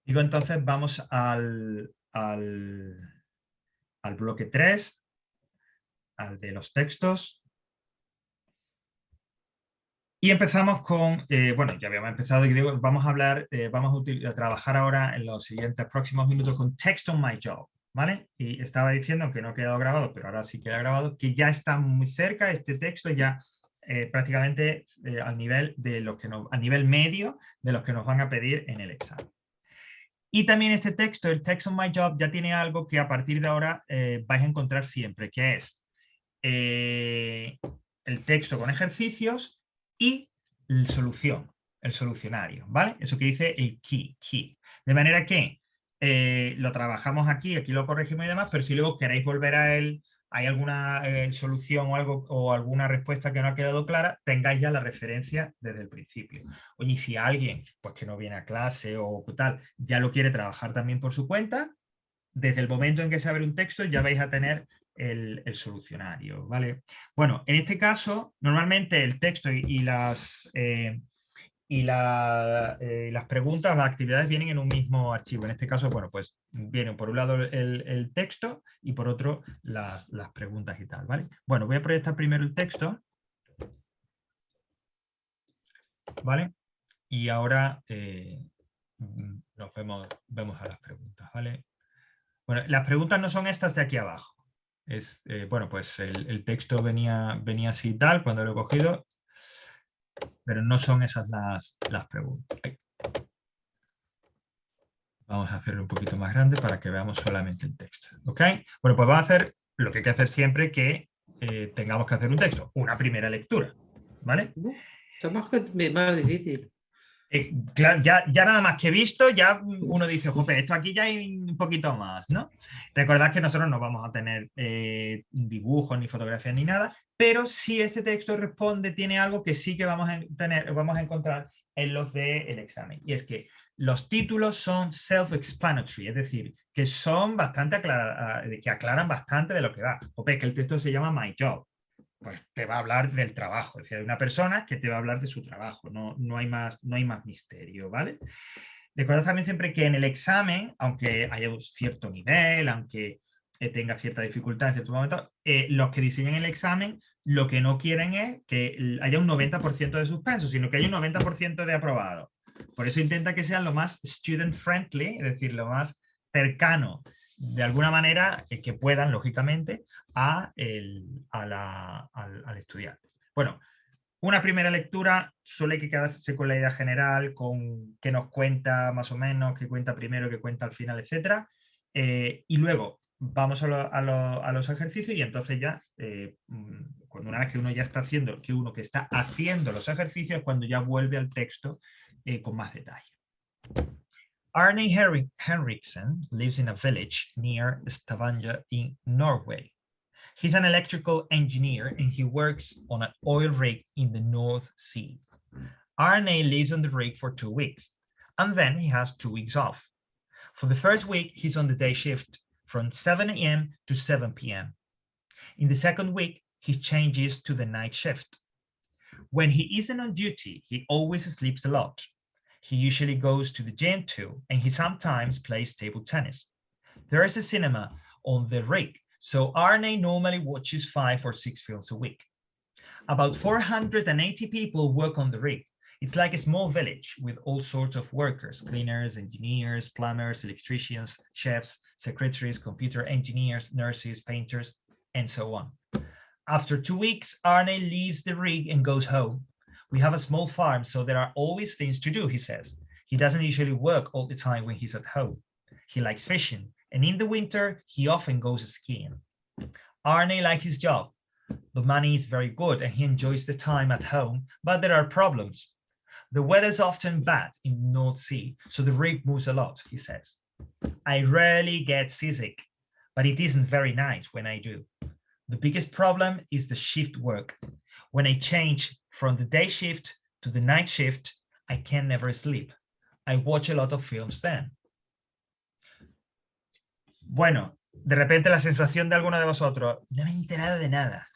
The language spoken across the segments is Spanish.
Digo, entonces vamos al bloque 3, al de los textos. Y empezamos con, bueno, ya habíamos empezado y digo, vamos a hablar, vamos a trabajar ahora en los siguientes próximos minutos con Text on My Job, ¿vale? Y estaba diciendo que no ha quedado grabado, pero ahora sí queda grabado, que ya está muy cerca este texto, ya prácticamente al nivel de los que a nivel medio de los que nos van a pedir en el examen. Y también este texto, el Text on My Job, ya tiene algo que a partir de ahora vais a encontrar siempre, que es el texto con ejercicios y la solución, el solucionario, ¿vale? Eso que dice el key. De manera que lo trabajamos aquí lo corregimos y demás, pero si luego queréis volver a él, hay alguna solución o algo o alguna respuesta que no ha quedado clara, tengáis ya la referencia desde el principio. Oye, y si alguien pues que no viene a clase o tal, ya lo quiere trabajar también por su cuenta, desde el momento en que se abre un texto ya vais a tener el solucionario, ¿vale? Bueno, en este caso, normalmente el texto y las preguntas, las actividades vienen en un mismo archivo. En este caso, bueno, pues vienen por un lado el texto y por otro las preguntas y tal, ¿vale? Bueno, voy a proyectar primero el texto, ¿vale? Y ahora nos vemos a las preguntas, ¿vale? Bueno, las preguntas no son estas de aquí abajo. Bueno, pues el texto venía así tal cuando lo he cogido, pero no son esas las preguntas. Vamos a hacerlo un poquito más grande para que veamos solamente el texto. ¿Ok? Bueno, pues vamos a hacer lo que hay que hacer siempre que tengamos que hacer un texto, una primera lectura. ¿Vale? Está más difícil. Claro, ya nada más que he visto, ya uno dice, jope, esto aquí ya hay un poquito más, ¿no? Recordad que nosotros no vamos a tener dibujos, ni fotografías, ni nada, pero si este texto responde, tiene algo que sí que vamos a encontrar en los del examen. Y es que los títulos son self-explanatory, es decir, que son bastante que aclaran bastante de lo que va. Jope, que el texto se llama My Job. Pues te va a hablar del trabajo, es decir, hay una persona que te va a hablar de su trabajo, no hay más misterio, ¿vale? Recordad también siempre que en el examen, aunque haya un cierto nivel, aunque tenga cierta dificultad en ciertos momentos, los que diseñan el examen lo que no quieren es que haya un 90% de suspenso, sino que haya un 90% de aprobado. Por eso intenta que sea lo más student friendly, es decir, lo más cercano de alguna manera que puedan, lógicamente, al estudiante. Bueno, una primera lectura suele quedarse con la idea general, con qué nos cuenta más o menos, qué cuenta primero, qué cuenta al final, etc. Y luego vamos a los ejercicios y entonces ya, cuando una vez que uno ya está haciendo, que está haciendo los ejercicios, cuando ya vuelve al texto con más detalle. Arne Henriksen lives in a village near Stavanger in Norway. He's an electrical engineer and he works on an oil rig in the North Sea. Arne lives on the rig for 2 weeks, and then he has 2 weeks off. For the first week, he's on the day shift from 7 a.m. to 7 p.m. In the second week, he changes to the night shift. When he isn't on duty, he always sleeps a lot. He usually goes to the gym too, and he sometimes plays table tennis. There is a cinema on the rig, so Arne normally watches 5 or 6 films a week. About 480 people work on the rig. It's like a small village with all sorts of workers, cleaners, engineers, plumbers, electricians, chefs, secretaries, computer engineers, nurses, painters, and so on. After 2 weeks, Arne leaves the rig and goes home. We have a small farm, so there are always things to do, he says. He doesn't usually work all the time when he's at home. He likes fishing, and in the winter, he often goes skiing. Arne likes his job. The money is very good, and he enjoys the time at home, but there are problems. The weather's often bad in the North Sea, so the rig moves a lot, he says. I rarely get seasick, but it isn't very nice when I do. The biggest problem is the shift work. When I change from the day shift to the night shift, I can never sleep. I watch a lot of films then. Bueno, de repente la sensación de alguno de vosotros, no me he enterado de nada.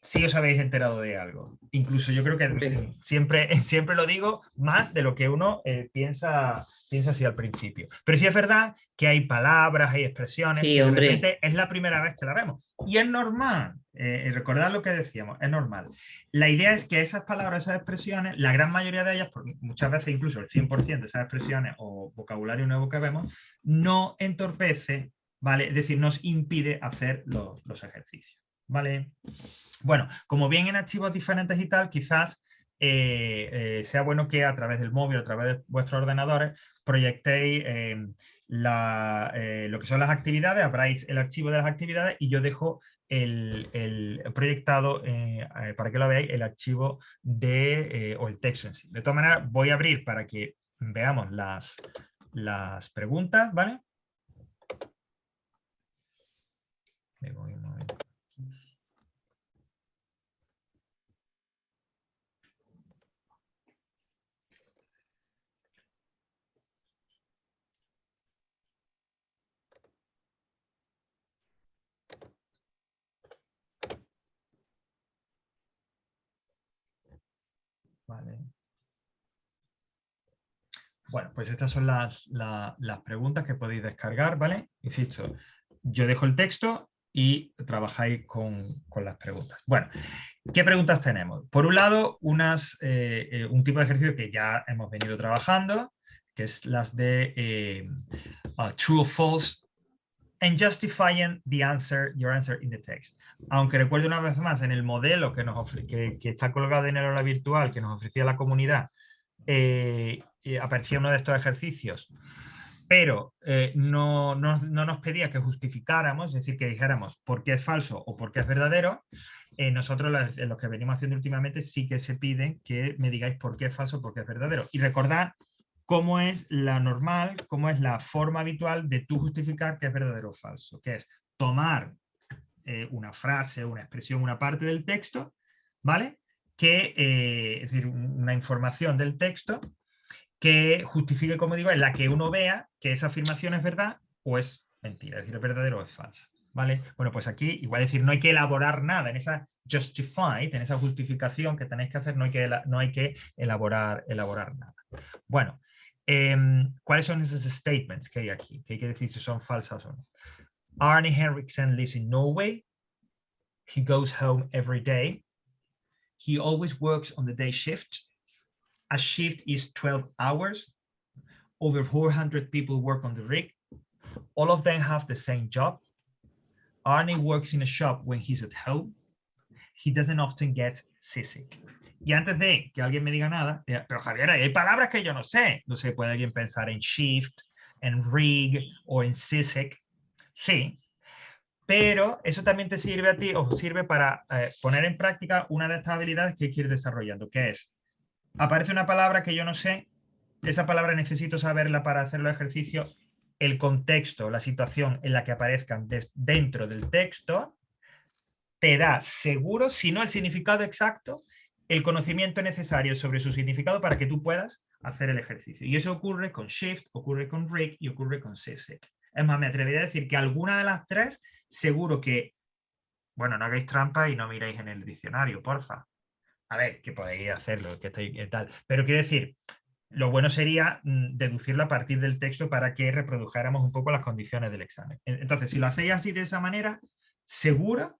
sí os habéis enterado de algo. Incluso yo creo que Hombre. siempre lo digo más de lo que uno piensa así al principio. Pero sí es verdad que hay palabras, hay expresiones Sí, que de hombre. repente es la primera vez que la vemos. Y es normal, recordad lo que decíamos, es normal. La idea es que esas palabras, esas expresiones, la gran mayoría de ellas, porque muchas veces incluso el 100% de esas expresiones o vocabulario nuevo que vemos, no entorpece, ¿vale? Es decir, nos impide hacer los ejercicios, ¿vale? Bueno, como bien en archivos diferentes y tal, quizás sea bueno que a través del móvil, a través de vuestros ordenadores, proyectéis lo que son las actividades, abráis el archivo de las actividades y yo dejo el proyectado, para que lo veáis, el archivo o el texto en sí. De todas maneras, voy a abrir para que veamos las preguntas, ¿vale? Me voy un momento. Vale. Bueno, pues estas son las preguntas que podéis descargar, ¿vale? Insisto, yo dejo el texto y trabajáis con las preguntas. Bueno, ¿qué preguntas tenemos? Por un lado, un tipo de ejercicio que ya hemos venido trabajando, que es las de true or false, and justifying your answer in the text. Aunque recuerdo una vez más, en el modelo que está colgado en el aula virtual que nos ofrecía la comunidad, aparecía uno de estos ejercicios, pero no nos pedía que justificáramos, es decir, que dijéramos por qué es falso o por qué es verdadero. Nosotros, los que venimos haciendo últimamente, sí que se piden que me digáis por qué es falso o por qué es verdadero. Y recordad cómo es la normal, cómo es la forma habitual de tú justificar que es verdadero o falso, que es tomar una frase, una expresión, una parte del texto, ¿vale? Es decir, una información del texto que justifique, como digo, en la que uno vea que esa afirmación es verdad o es mentira, es decir, es verdadero o es falsa. ¿Vale? Bueno, pues aquí, igual decir, no hay que elaborar nada en esa justified, en esa justificación que tenéis que hacer, no hay que elaborar nada. Bueno, ¿cuáles son esos statements que hay aquí? Que hay que decir si son falsas o no. Arne Henriksen lives in Norway. He goes home every day. He always works on the day shift. A shift is 12 hours. Over 400 people work on the rig. All of them have the same job. Arne works in a shop when he's at home. He doesn't often get seasick. Y antes de que alguien me diga nada, pero Javier, hay palabras que yo no sé. No sé, puede alguien pensar en shift, en rig o en seasick. Sí, pero eso también te sirve a ti o sirve para poner en práctica una de estas habilidades que quieres desarrollando, que es, aparece una palabra que yo no sé, esa palabra necesito saberla para hacer los ejercicios, el contexto, la situación en la que aparezcan dentro del texto, te da seguro, si no el significado exacto, el conocimiento necesario sobre su significado para que tú puedas hacer el ejercicio. Y eso ocurre con shift, ocurre con rig y ocurre con seasick. Es más, me atrevería a decir que alguna de las tres, seguro que, bueno, no hagáis trampa y no miréis en el diccionario, porfa. A ver, que podéis hacerlo, que tal. Pero quiero decir, lo bueno sería deducirlo a partir del texto para que reprodujéramos un poco las condiciones del examen. Entonces, si lo hacéis así de esa manera, seguro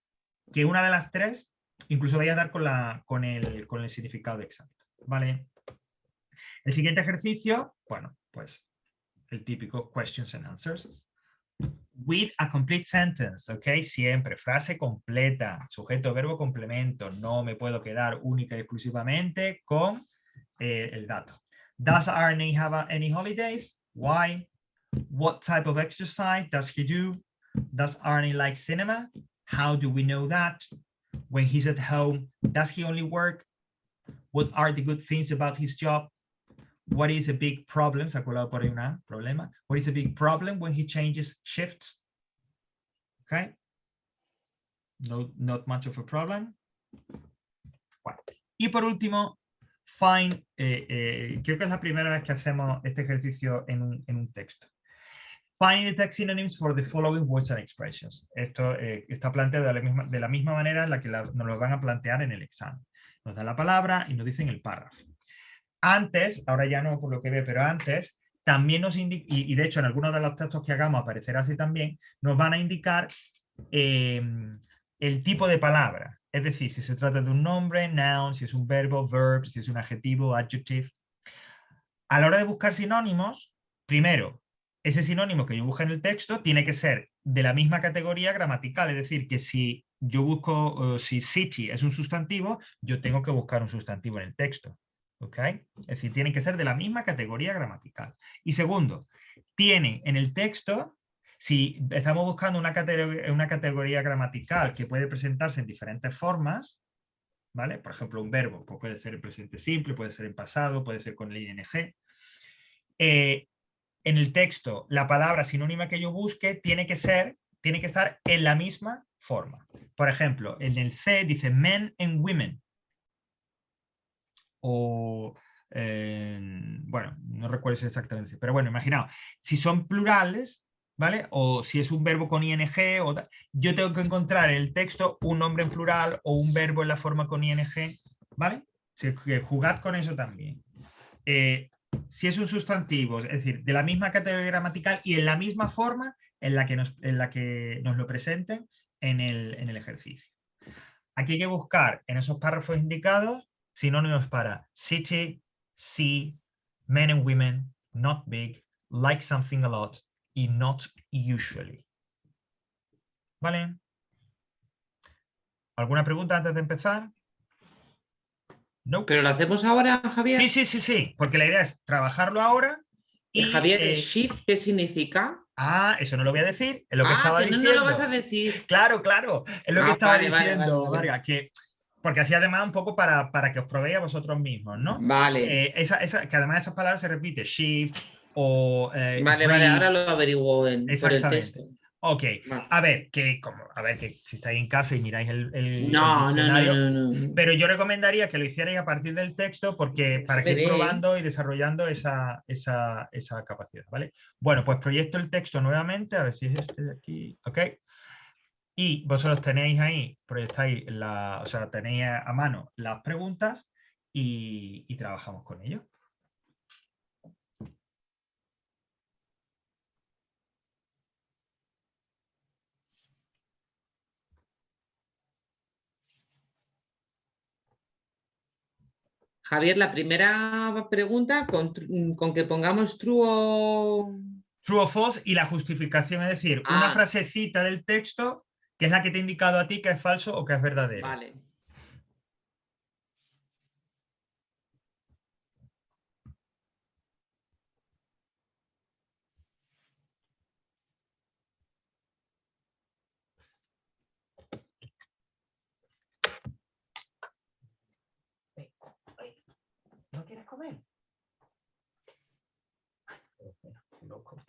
que una de las tres incluso vais a dar con el significado exacto. ¿Vale? El siguiente ejercicio, bueno, pues el típico questions and answers. With a complete sentence, ¿ok? Siempre, frase completa, sujeto, verbo, complemento. No me puedo quedar única y exclusivamente con el dato. Does Arne have any holidays? Why? What type of exercise does he do? Does Arne like cinema? How do we know that? When he's at home, does he only work? What are the good things about his job? What is a big problem? ¿Se acuerda por ahí una problema? What is a big problem when he changes shifts? Okay. No, not much of a problem. Bueno. Y por último, find, creo que es la primera vez que hacemos este ejercicio en un texto. Find the text synonyms for the following words and expressions. Esto está planteado de la misma manera en la que nos lo van a plantear en el examen. Nos dan la palabra y nos dicen el párrafo. Antes, ahora ya no por lo que ve, pero antes también nos indica, y de hecho en algunos de los textos que hagamos aparecerá así también, nos van a indicar el tipo de palabra. Es decir, si se trata de un nombre, noun, si es un verbo, verb, si es un adjetivo, adjective. A la hora de buscar sinónimos, primero, ese sinónimo que yo busque en el texto tiene que ser de la misma categoría gramatical. Es decir, que si yo busco, si city es un sustantivo, yo tengo que buscar un sustantivo en el texto. ¿Ok? Es decir, tienen que ser de la misma categoría gramatical. Y segundo, tienen en el texto, si estamos buscando una categoría gramatical que puede presentarse en diferentes formas, ¿vale? Por ejemplo, un verbo pues puede ser en presente simple, puede ser en pasado, puede ser con el ing. En el texto, la palabra sinónima que yo busque tiene que estar en la misma forma. Por ejemplo, en el C dice men and women. O, bueno, no recuerdo si exactamente, pero bueno, imaginaos, si son plurales, ¿vale? O si es un verbo con ing, yo tengo que encontrar en el texto un nombre en plural o un verbo en la forma con ing, ¿vale? Jugad con eso también. Si es un sustantivo, es decir, de la misma categoría gramatical y en la misma forma en la que nos lo presenten en el ejercicio. Aquí hay que buscar en esos párrafos indicados sinónimos para city, see, men and women, not big, like something a lot y not usually. ¿Vale? ¿Alguna pregunta antes de empezar? No. ¿Pero lo hacemos ahora, Javier? Sí, porque la idea es trabajarlo ahora y... Javier, ¿shift qué significa? Eso no lo voy a decir, es lo que estaba Que no lo vas diciendo. a decir. Claro, es lo que estaba Vale, diciendo, vale. Vargas, porque así además un poco para que os probéis a vosotros mismos, ¿no? Vale. Que además esas palabras se repite, shift o Vale, breathe. ahora lo averiguo por el Exactamente. texto. Ok, Vale. a ver, que si estáis en casa y miráis el No. diccionario, pero yo recomendaría que lo hicierais a partir del texto porque Se para que me ir ve. probando y desarrollando esa capacidad, ¿vale? Bueno, pues proyecto el texto nuevamente, a ver si es este de aquí, ok. Y vosotros tenéis ahí, proyectáis o sea, tenéis a mano las preguntas y trabajamos con ello. Javier, la primera pregunta con que pongamos true o... True o false y la justificación, es decir, una frasecita del texto que es la que te ha indicado a ti que es falso o que es verdadero. Vale. ¿No quieres comer? Loco.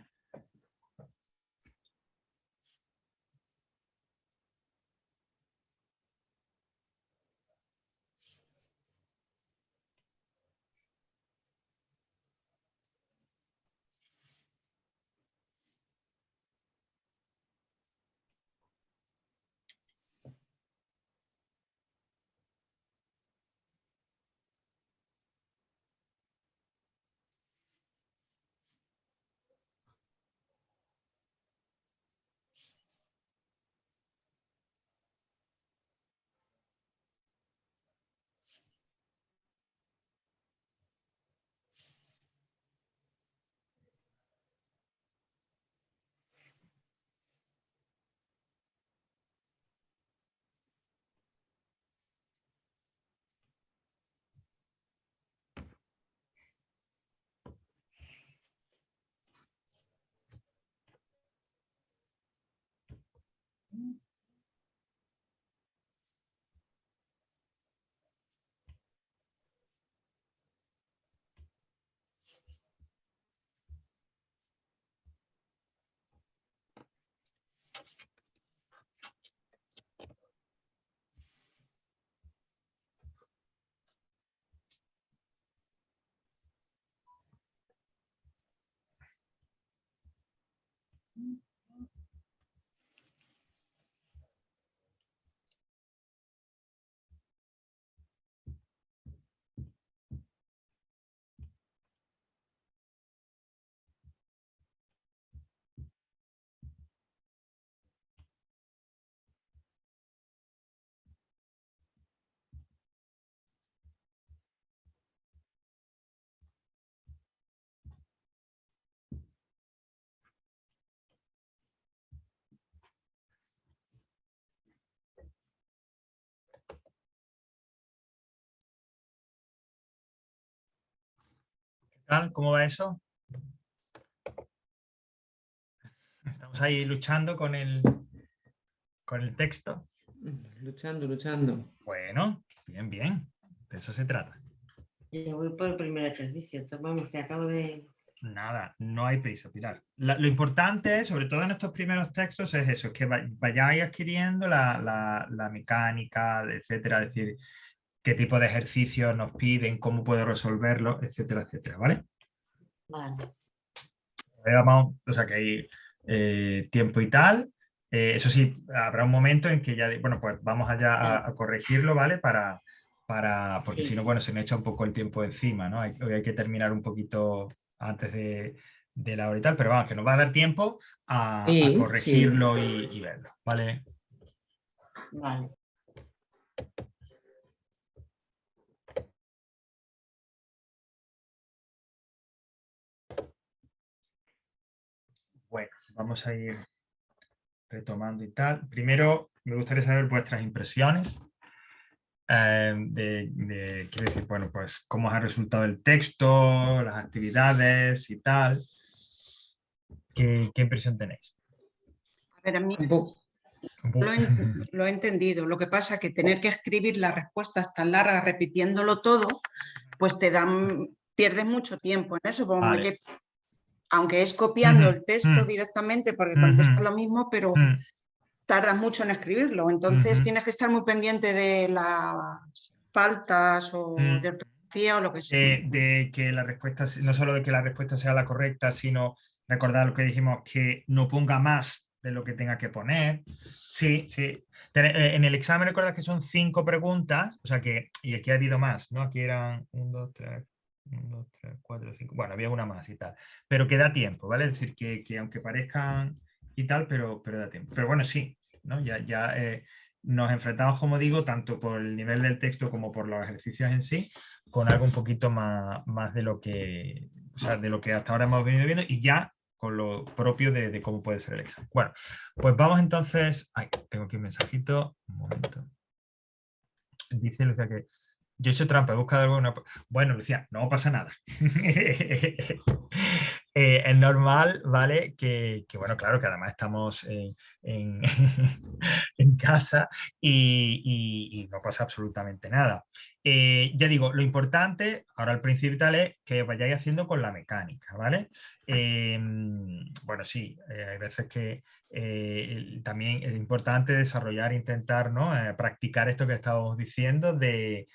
tal? ¿Cómo va eso? Estamos ahí luchando con el texto. Luchando. Bueno, bien, bien. De eso se trata. Yo voy por el primer ejercicio. Vamos, que acabo de... Nada, no hay prisa, Pilar. Lo importante, sobre todo en estos primeros textos, es eso, es que vayáis adquiriendo la mecánica, etcétera, es decir, qué tipo de ejercicios nos piden, cómo puedo resolverlo, etcétera, etcétera, ¿vale? Vale. Vamos, o sea que hay tiempo y tal. Eso sí, habrá un momento en que ya, bueno, pues vamos allá a corregirlo, ¿vale? Porque Sí, si no, sí. bueno, se me echa un poco el tiempo encima, ¿no? Hoy hay que terminar un poquito antes de la hora y tal, pero vamos, que nos va a dar tiempo a Sí, corregirlo y verlo, ¿vale? Vale. Bueno, vamos a ir retomando y tal. Primero, me gustaría saber vuestras impresiones. Quiero decir, bueno, pues cómo os ha resultado el texto, las actividades y tal. ¿Qué impresión tenéis? A ver, a mí un poco. lo he entendido. Lo que pasa es que tener que escribir las respuestas tan largas repitiéndolo todo, pues pierdes mucho tiempo en eso. Vale. Aunque es copiando el texto Ujú. directamente, porque Ujú. contestas lo mismo, pero Ujú. tardas mucho en escribirlo. Entonces Ujú. tienes que estar muy pendiente de las faltas o de ortografía o lo que sea. De que la respuesta, no solo de que la respuesta sea la correcta, sino recordar lo que dijimos, que no ponga más de lo que tenga que poner. Sí, sí. En el examen recuerda que son 5 preguntas, o sea que, y aquí ha habido más, ¿no? Aquí eran 1, 2, 3, 4, 5, bueno, había una más y tal, pero que da tiempo, ¿vale? Es decir, que aunque parezcan y tal, pero da tiempo. Pero bueno, sí, ¿no? Ya nos enfrentamos, como digo, tanto por el nivel del texto como por los ejercicios en sí, con algo un poquito más de lo que, o sea, de lo que hasta ahora hemos venido viendo y ya con lo propio de cómo puede ser el examen. Bueno, pues vamos entonces. Ay, tengo aquí un mensajito. Un momento. Dice Lucía que yo he hecho trampa, he buscado alguna. Bueno, Lucía, no pasa nada. Es normal, ¿vale? Bueno, claro, que además estamos en casa y no pasa absolutamente nada. Ya digo, lo importante, ahora al principio y tal, es que vayáis haciendo con la mecánica, ¿vale? Bueno, sí, hay veces que también es importante desarrollar, intentar, ¿no? Practicar esto que estábamos diciendo de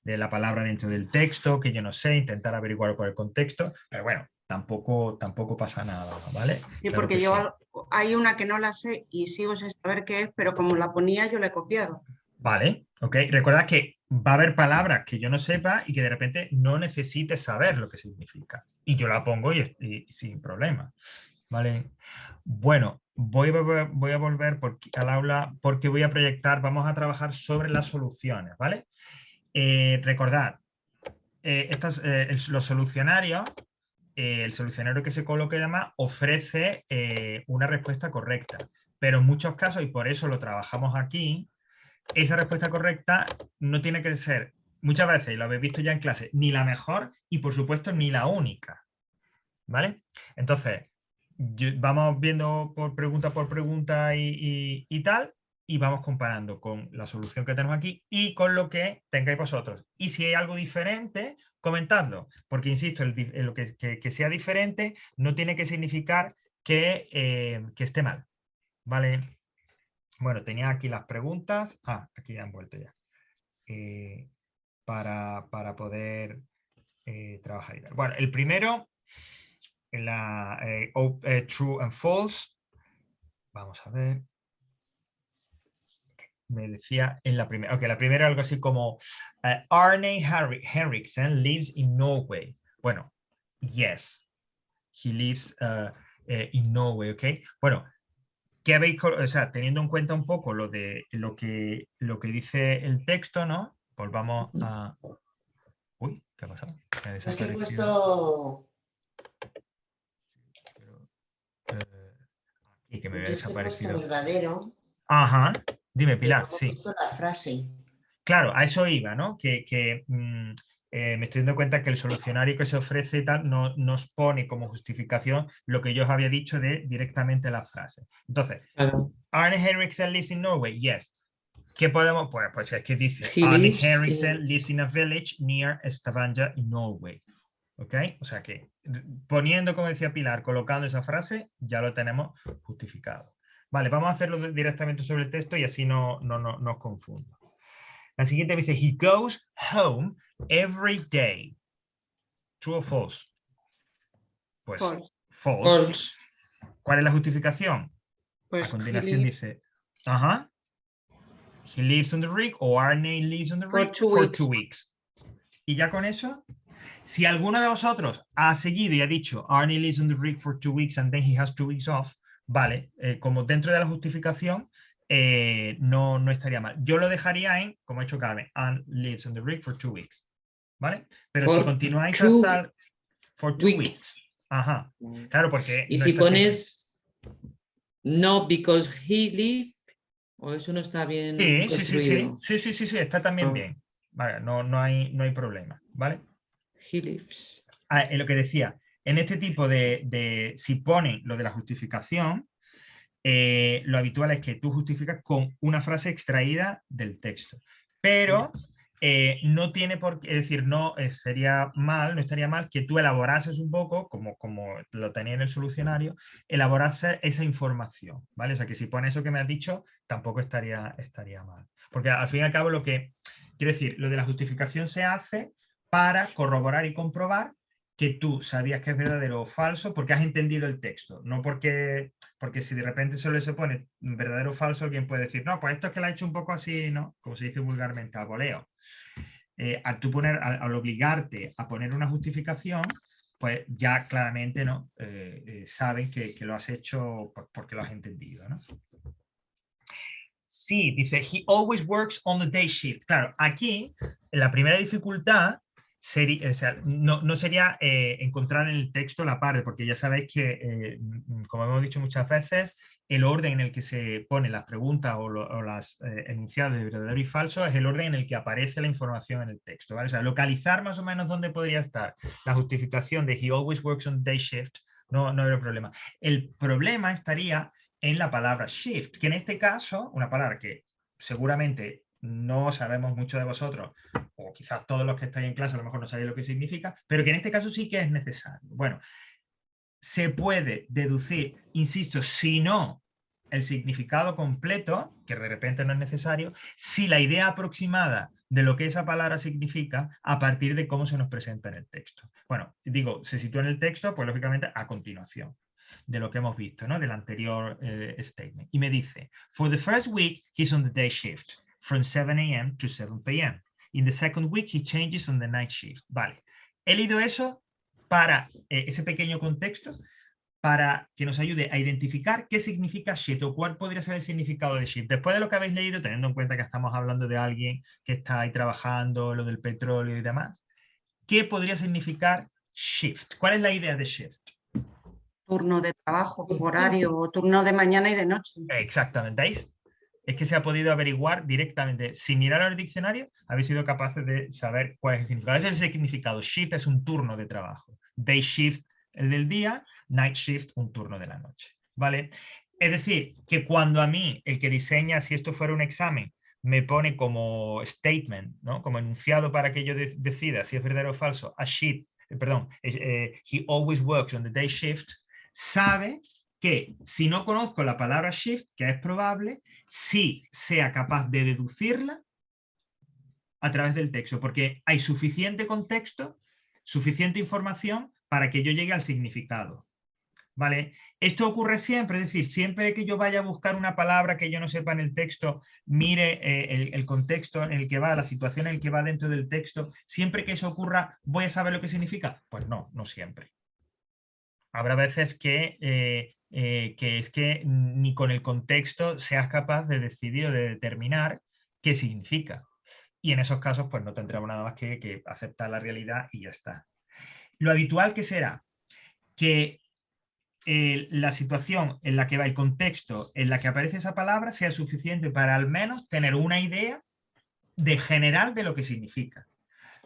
la palabra dentro del texto, que yo no sé, intentar averiguar por el contexto, pero bueno, tampoco pasa nada, ¿vale? Sí, Claro porque que yo sí. hay una que no la sé y sigo sin saber qué es, pero como la ponía yo la he copiado. Vale, ok. Recuerda que va a haber palabras que yo no sepa y que de repente no necesite saber lo que significa. Y yo la pongo y sin problema. Vale. Bueno, voy a volver al aula porque voy a proyectar, vamos a trabajar sobre las soluciones, ¿vale? Recordad, los solucionarios, el solucionario que se coloque además ofrece una respuesta correcta, pero en muchos casos, y por eso lo trabajamos aquí, esa respuesta correcta no tiene que ser, muchas veces, y lo habéis visto ya en clase, ni la mejor y por supuesto ni la única, ¿vale? Entonces, vamos viendo por pregunta y tal, y vamos comparando con la solución que tenemos aquí y con lo que tengáis vosotros. Y si hay algo diferente, comentadlo, porque insisto, lo que sea diferente no tiene que significar que esté mal, ¿vale? Bueno, tenía aquí las preguntas. Aquí ya han vuelto ya. Para poder trabajar. Bueno, el primero, en la true and false. Vamos a ver. Me decía en la primera. Ok, la primera algo así como Arne Henriksen lives in Norway. Bueno, yes. He lives in Norway, ok. Bueno, ¿qué habéis, o sea, teniendo en cuenta un poco lo que dice el texto, ¿no? Volvamos a. Uy, ¿qué ha pasado? Es que he puesto... Y que me había Yo es que he puesto desaparecido. verdadero. Ajá, dime, Y Pilar, luego he sí. puesto la frase. Claro, a eso iba, ¿no? me estoy dando cuenta que el solucionario que se ofrece y tal no nos pone como justificación lo que yo os había dicho de directamente la frase. Entonces, Claro. Arne Henriksen lives in Norway, yes. ¿Qué podemos? Pues es que dice, He Arne lives Henriksen lives in a village near Stavanger in Norway. ¿Ok? O sea que poniendo, como decía Pilar, colocando esa frase, ya lo tenemos justificado. Vale, vamos a hacerlo directamente sobre el texto y así no os confundo. La siguiente dice, he goes home every day. ¿True o false? Pues False. false. False. ¿Cuál es la justificación? Pues A continuación he dice, ajá, he lives on the rig o Arne lives on the For rig 2 for weeks. 2 weeks. Y ya con eso, si alguno de vosotros ha seguido y ha dicho Arne lives on the rig for 2 weeks and then he has 2 weeks off, vale, como dentro de la justificación no estaría mal. Yo lo dejaría en, como ha hecho Carmen, Arne lives on the rig for 2 weeks. ¿Vale? Pero si For continuáis two hasta for 2 weeks. Ajá. Claro, porque Y no si está pones no because he live, o eso no está bien sí, construido. sí, está también Ah. bien. Vale, no hay problema, ¿vale? He lives. En lo que decía, en este tipo de si ponen lo de la justificación, lo habitual es que tú justificas con una frase extraída del texto. Pero no tiene por qué, es decir, no estaría mal que tú elaborases un poco, como lo tenía en el solucionario, elaborases esa información, ¿vale? O sea, que si pones eso que me has dicho, tampoco estaría mal. Porque al fin y al cabo quiero decir, lo de la justificación se hace para corroborar y comprobar que tú sabías que es verdadero o falso porque has entendido el texto, no porque si de repente solo se pone verdadero o falso, alguien puede decir, no, pues esto es que lo ha hecho un poco así, ¿no? Como se dice vulgarmente, a voleo. Al obligarte a poner una justificación, pues ya claramente ¿no? Saben que lo has hecho porque lo has entendido, ¿no? Sí, dice, he always works on the day shift. Claro, aquí la primera dificultad sería, o sea, no sería encontrar en el texto la parte, porque ya sabéis que, como hemos dicho muchas veces, el orden en el que se ponen las preguntas o las enunciados de verdadero y falso es el orden en el que aparece la información en el texto, ¿vale? O sea, localizar más o menos dónde podría estar la justificación de he always works on the day shift no habría problema. El problema estaría en la palabra shift, que en este caso, una palabra que seguramente no sabemos mucho de vosotros, o quizás todos los que estáis en clase a lo mejor no sabéis lo que significa, pero que en este caso sí que es necesario. Bueno, se puede deducir, insisto, si no el significado completo, que de repente no es necesario, si la idea aproximada de lo que esa palabra significa a partir de cómo se nos presenta en el texto. Bueno, digo, se sitúa en el texto, pues lógicamente a continuación de lo que hemos visto, ¿no? Del anterior statement. Y me dice, for the first week, he's on the day shift, from 7 a.m. to 7 p.m. In the second week, he changes on the night shift. Vale, he leído eso para ese pequeño contexto, para que nos ayude a identificar qué significa shift o cuál podría ser el significado de shift. Después de lo que habéis leído, teniendo en cuenta que estamos hablando de alguien que está ahí trabajando, lo del petróleo y demás, ¿qué podría significar shift? ¿Cuál es la idea de shift? Turno de trabajo, horario, turno de mañana y de noche. Exactamente, ¿veis? Es que se ha podido averiguar directamente. Sin mirar al diccionario, habéis sido capaces de saber cuál es el significado. Ese es el significado. Shift es un turno de trabajo. Day shift, el del día. Night shift, un turno de la noche. ¿Vale? Es decir, que cuando a mí, el que diseña, si esto fuera un examen, me pone como statement, ¿no? Como enunciado para que yo decida si es verdadero o falso, a shift, he always works on the day shift, sabe que si no conozco la palabra shift, que es probable, sí sea capaz de deducirla a través del texto, porque hay suficiente contexto, suficiente información para que yo llegue al significado. ¿Vale? Esto ocurre siempre, es decir, siempre que yo vaya a buscar una palabra que yo no sepa en el texto, mire el contexto en el que va, la situación en el que va dentro del texto, siempre que eso ocurra, ¿voy a saber lo que significa? Pues no siempre. Habrá veces que es que ni con el contexto seas capaz de decidir o de determinar qué significa. Y en esos casos, pues no tendremos nada más que aceptar la realidad y ya está. Lo habitual que será que la situación en la que va el contexto, en la que aparece esa palabra, sea suficiente para al menos tener una idea de general de lo que significa.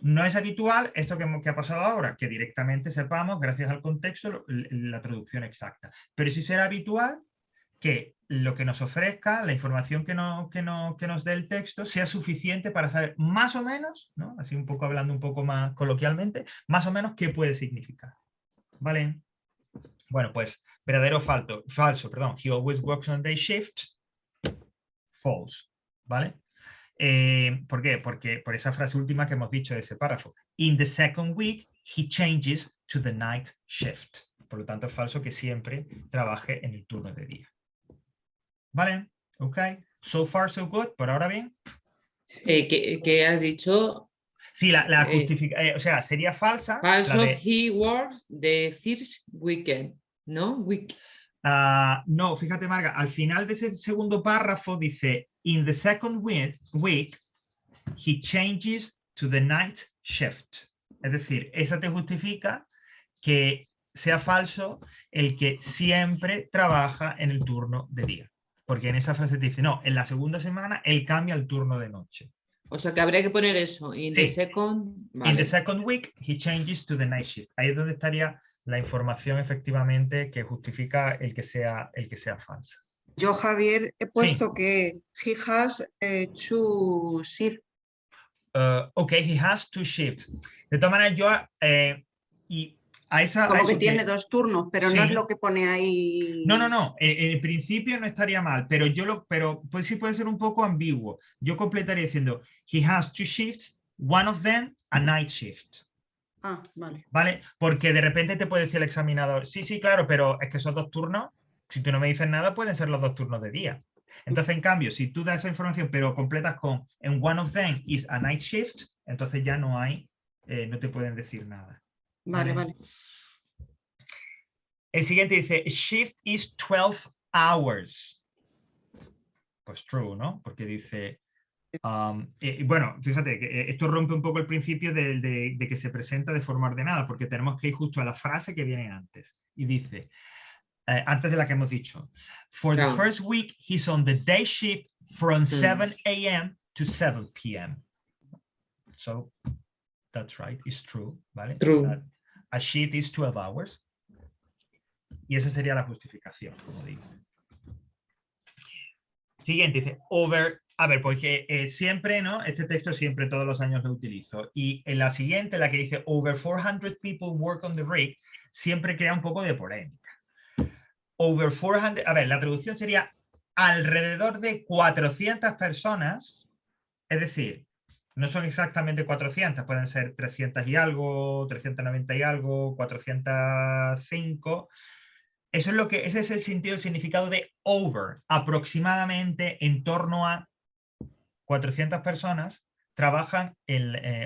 No es habitual esto que ha pasado ahora, que directamente sepamos, gracias al contexto, la traducción exacta. Pero sí será habitual que lo que nos ofrezca, la información que nos dé el texto, sea suficiente para saber más o menos, ¿no? Así un poco hablando un poco más coloquialmente, más o menos qué puede significar. ¿Vale? Bueno, pues verdadero o falso, perdón. He always works on day shift. False. ¿Vale? ¿Por qué? Porque por esa frase última que hemos dicho de ese párrafo. In the second week, he changes to the night shift. Por lo tanto, es falso que siempre trabaje en el turno de día. ¿Vale? Ok. So far, so good. Por ahora bien. ¿Qué has dicho? Sí, la justificación, o sea, sería falsa. Falso, La de, he works the first weekend, ¿no? no, fíjate, Marga, al final de ese segundo párrafo dice, in the second week, he changes to the night shift. Es decir, esa te justifica que sea falso el que siempre trabaja en el turno de día. Porque en esa frase te dice, no, en la segunda semana él cambia al turno de noche. O sea que habría que poner eso. In the Sí. second. Vale. In the second week, he changes to the night shift. Ahí es donde estaría la información efectivamente que justifica el que sea falsa. Yo, Javier, he puesto Sí. que he has two shifts. Ok, he has two shifts. De todas maneras, yo y a esa... Como a que eso tiene dos turnos, pero no es Sí. lo que pone ahí. No. En principio no estaría mal, pero pues sí puede ser un poco ambiguo. Yo completaría diciendo, he has two shifts, one of them a night shift. Ah, vale. ¿Vale? Porque de repente te puede decir el examinador, sí, claro, pero es que esos dos turnos, si tú no me dices nada, pueden ser los dos turnos de día. Entonces, en cambio, si tú das esa información, pero completas con, and one of them is a night shift, entonces ya no hay, no te pueden decir nada. Vale. El siguiente dice, shift is 12 hours. Pues true, ¿no? Porque dice, bueno, fíjate que esto rompe un poco el principio de que se presenta de forma ordenada, porque tenemos que ir justo a la frase que viene antes. Y dice, antes de la que hemos dicho, for the first week, he's on the day shift from 7 a.m. to 7 p.m. So, that's right, it's true, ¿vale? True. A shift is 12 hours. Y esa sería la justificación, como digo. Siguiente, dice, a ver, porque siempre, ¿no? Este texto siempre todos los años lo utilizo. Y en la siguiente, la que dice, over 400 people work on the rig, siempre crea un poco de polémica. Over 400, a ver, la traducción sería alrededor de 400 personas, es decir, no son exactamente 400, pueden ser 300 y algo, 390 y algo, 405. Eso es ese es el sentido, el significado de over. Aproximadamente en torno a 400 personas trabajan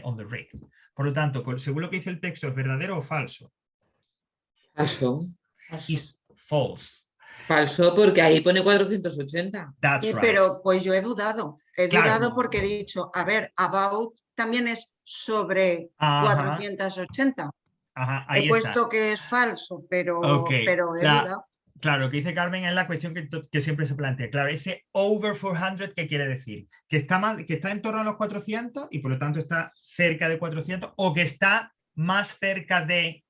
on the rig. Por lo tanto, según lo que dice el texto, ¿es verdadero o falso? Falso. Is false. Falso porque ahí pone 480. That's right. Pero pues yo he dudado. Claro. Dudado porque he dicho, a ver, about también es sobre 480. Ajá, ahí he puesto que es falso, pero he dudado. Claro, lo que dice Carmen es la cuestión que siempre se plantea. Claro, ese over 400, ¿qué quiere decir? Que está en torno a los 400 y por lo tanto está cerca de 400 o que está más cerca de...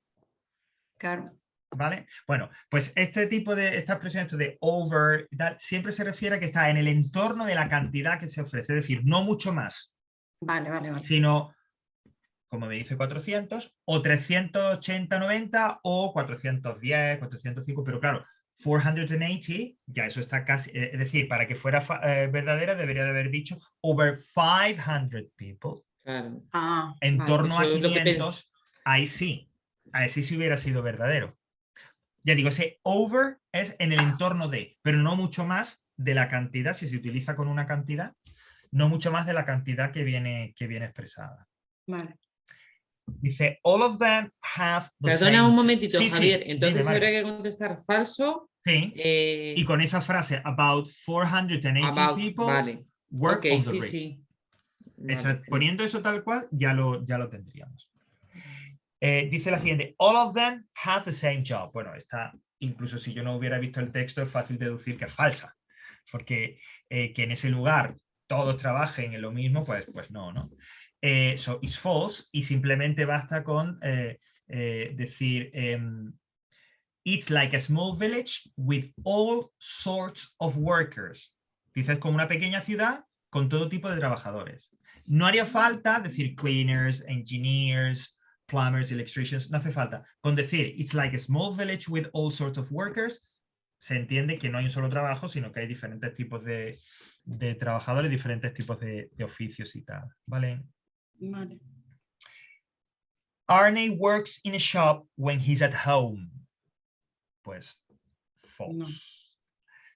Claro. ¿Vale? Bueno, pues esta expresión de over, siempre se refiere a que está en el entorno de la cantidad que se ofrece, es decir, no mucho más. Vale. Sino, como me dice 400, o 380, 90, o 410, 405, pero claro, 480, ya eso está casi, es decir, para que fuera verdadera debería de haber dicho over 500 people. Claro. En torno a Eso 500, ahí sí hubiera sido verdadero. Ya digo, ese over es en el entorno de, pero no mucho más de la cantidad, si se utiliza con una cantidad, no mucho más de la cantidad que viene expresada. Vale. Dice, all of them have the Perdona same... un momentito, Sí, Javier. sí, Entonces dime, habría que contestar falso. Sí. Y con esa frase, about 480 people work on the rig. Sí. Vale. Poniendo eso tal cual, ya lo tendríamos. Dice la siguiente, all of them have the same job. Bueno, esta, incluso si yo no hubiera visto el texto, es fácil deducir que es falsa, porque que en ese lugar todos trabajen en lo mismo, pues no, ¿no? So it's false, y simplemente basta con decir it's like a small village with all sorts of workers. Dices como una pequeña ciudad con todo tipo de trabajadores. No haría falta decir cleaners, engineers, plumbers, electricians, no hace falta. Con decir it's like a small village with all sorts of workers, se entiende que no hay un solo trabajo, sino que hay diferentes tipos de trabajadores, diferentes tipos de oficios y tal. ¿Vale? Vale. Arne works in a shop when he's at home. Pues false. No.